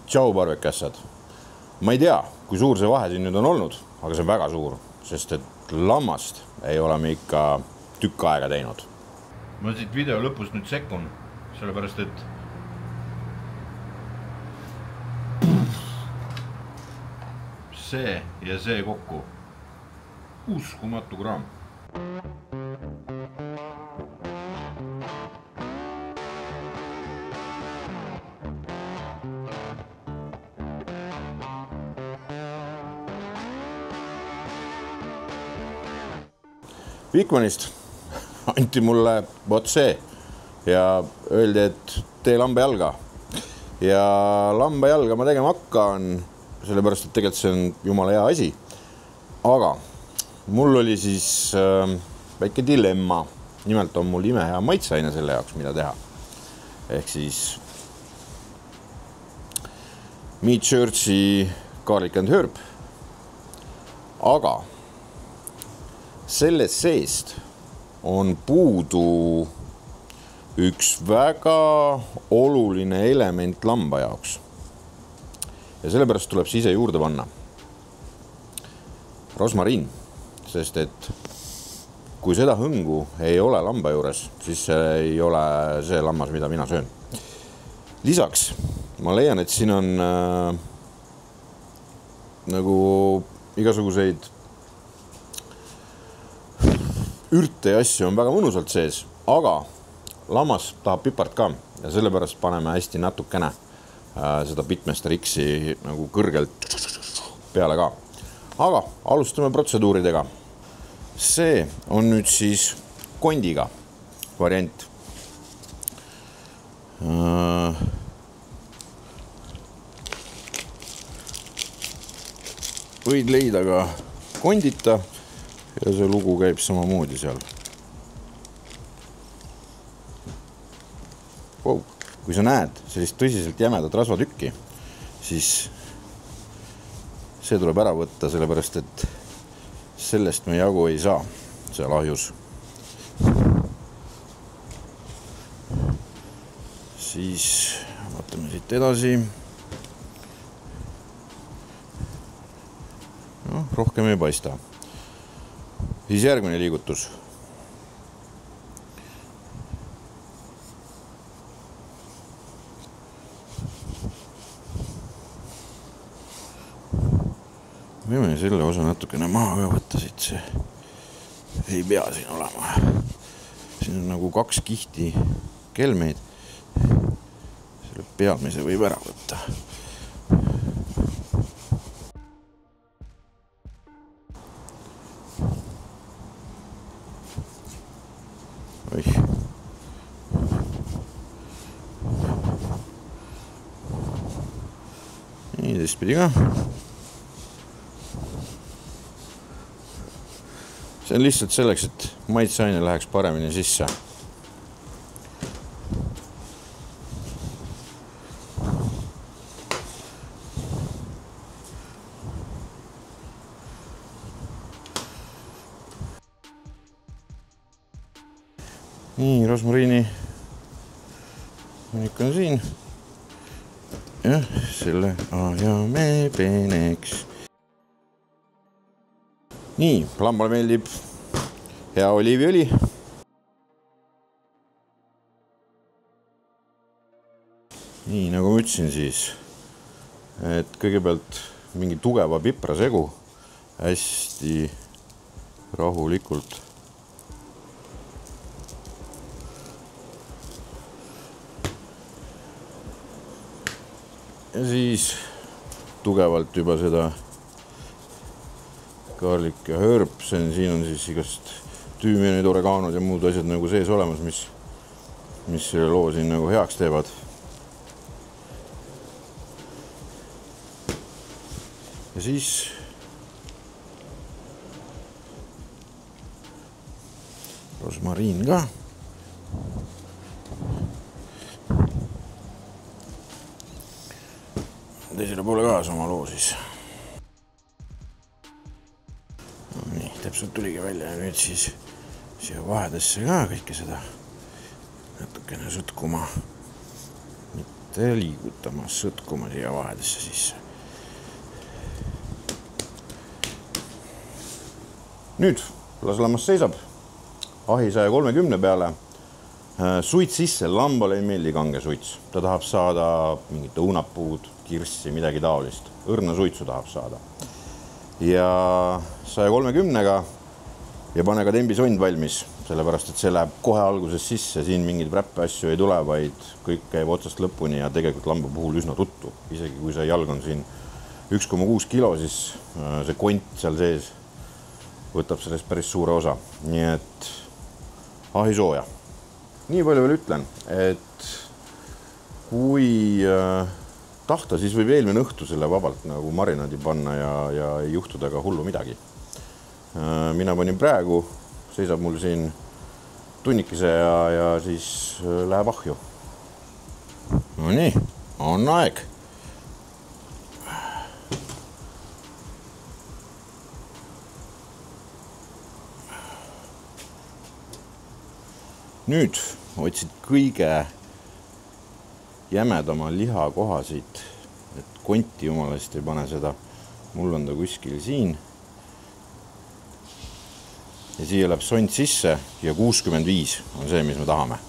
Tšau, parvekässad. Ma ei tea, kui suur see vahe siin nüüd on olnud, aga see on väga suur, sest et lammast ei ole me ikka tükk aega teinud. Ma siit video lõpus nüüd sekkun, sellepärast et see ja see kokku. Uskumatu kraam. Vikmanist anti mulle vot see ja öeldi, et tee lambajalga. Ja lambajalga ma tegema hakkan, sellepärast, et tegelikult see on jumala hea asi. Aga mul oli siis väike dilemma. Nimelt on mul imehea maitseaine selle jaoks, mida teha. Ehk siis Meat Churchi garlic and herb. Aga sellest seest on puudu üks väga oluline element lamba jaoks. Ja sellepärast tuleb see ise juurde panna. Rosmariin, sest et kui seda hõngu ei ole lamba juures, siis see ei ole see lammas, mida mina söön. Lisaks ma leian, et siin on nagu igasuguseid ürte ja asju on väga mõnusalt sees, aga lammas tahab pipart ka ja sellepärast paneme hästi natukene seda Pitmesteriksi nagu kõrgelt peale ka. Aga alustame protseduuridega. See on nüüd siis kondiga variant. Võid leida ka kondita. Ja see lugu käib samamoodi seal. Wow. Kui sa näed sellist tõsiselt jämedat rasvatükki, siis see tuleb ära võtta, sellepärast et sellest me jagu ei saa seal ahjus. Siis vaatame siit edasi. No, rohkem ei paista. Siis järgmine liigutus. Võime selle osa natukene maha võtta siit, see ei pea siin olema. Siin on nagu 2 kihti kelmeid. Selle pealmise võib ära võtta. Nii teistpidi ka. See on lihtsalt selleks, et maitseaine läheks paremini sisse. Nii, rosmariini hunnik on siin. Ja selle ajame peeneks. Nii, lambale meeldib hea oliiviõli. Nii, nagu ma ütlesin siis, et kõigepealt mingi tugeva piprasegu hästi rahulikult. Ja siis tugevalt juba seda garlic ja herb, siin on siis igast tüümenid, oregaanod ja muud asjad nagu sees olemas, mis selle loo siin nagu heaks teevad. Ja siis rosmariin ka. Teisele poole ka sama loo siis. Nii, täpselt tuligi välja ja nüüd siis siia vahedesse ka kõike seda natukene sutkuma. mitte liigutama, sõtkuma siia vahedesse sisse. Nüüd laslammas seisab ahi 130 peale. Suits sisse, lambale ei meeldi kange suits. Ta tahab saada mingit õunapuud, kirssi, midagi taolist. Õrna suitsu tahab saada. Ja 130-ga ja pane ka tembisond valmis, sellepärast et see läheb kohe alguses sisse. Siin mingid räppe asju ei tule, vaid kõik käib otsast lõpuni ja tegelikult lamba puhul üsna tuttu. Isegi kui see jalg on siin 1,6 kilo, siis see kont seal sees võtab sellest päris suure osa. Nii et ahi sooja. Nii palju veel ütlen, et kui tahta, siis võib eelmine õhtu selle vabalt nagu marinaadi panna ja ei juhtu taga hullu midagi. Mina panin praegu, seisab mul siin tunnikese ja siis läheb ahju. No nii, on aeg. Nüüd otsid kõige jämedama lihakohasid, et konti jumalast ei pane seda. Mul on ta kuskil siin. Ja siia läheb sont sisse ja 65 on see, mis me tahame.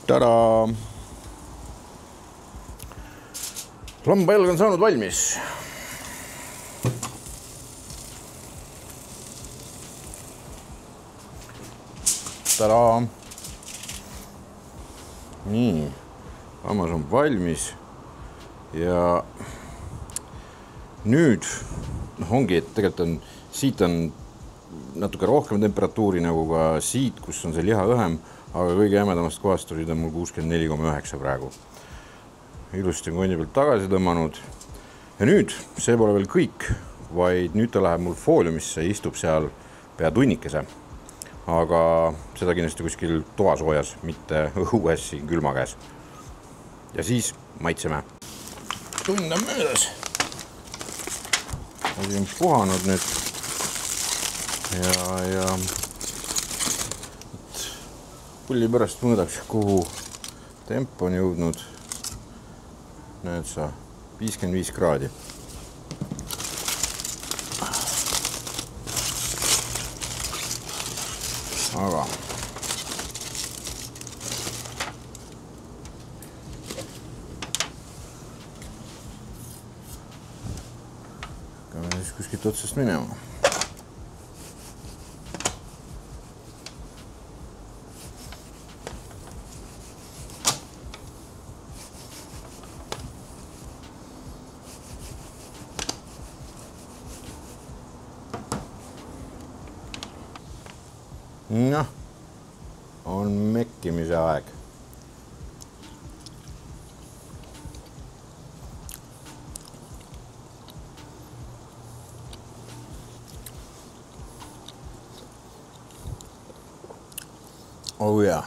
Tada! Lambajalg on saanud valmis. Tada! Nii, hammas on valmis ja nüüd ongi, et tegelikult on, siit on natuke rohkem temperatuuri nagu ka siit, kus on see liha õhem, aga kõige jämedamast kohast oli ta mul 64,9 praegu. Ilusti on kondi pealt tagasi tõmmanud ja nüüd see pole veel kõik, vaid nüüd ta läheb mul fooliumisse, istub seal pea tunnikese. Aga seda kindlasti kuskil toasoojas, mitte õues siin külma käes. Ja siis maitseme. Tund on möödas. Asi on puhanud nüüd. Ja pulli pärast mõõdaks, kuhu temp on jõudnud. Näed sa, 55 kraadi. Aga hakkame siis kuskilt otsast minema. Noh, on mekkimise aeg. Oh jaa.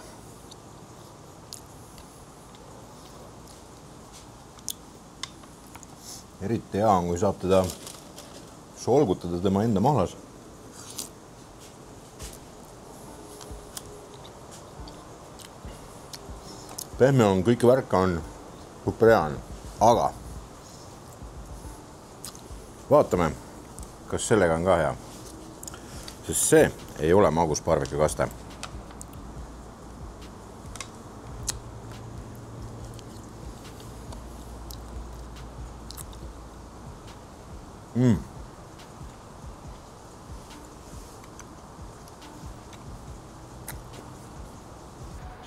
Eriti hea on, kui saab teda solgutada tema enda mahlas. Pehme on, kõik värk on superhean, aga vaatame, kas sellega on ka hea, sest see ei ole magus barbecue-kaste.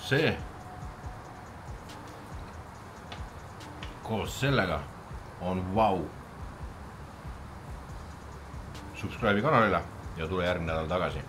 See koos sellega on vau. Subscribe'i kanalile ja tule järgmine nädal tagasi.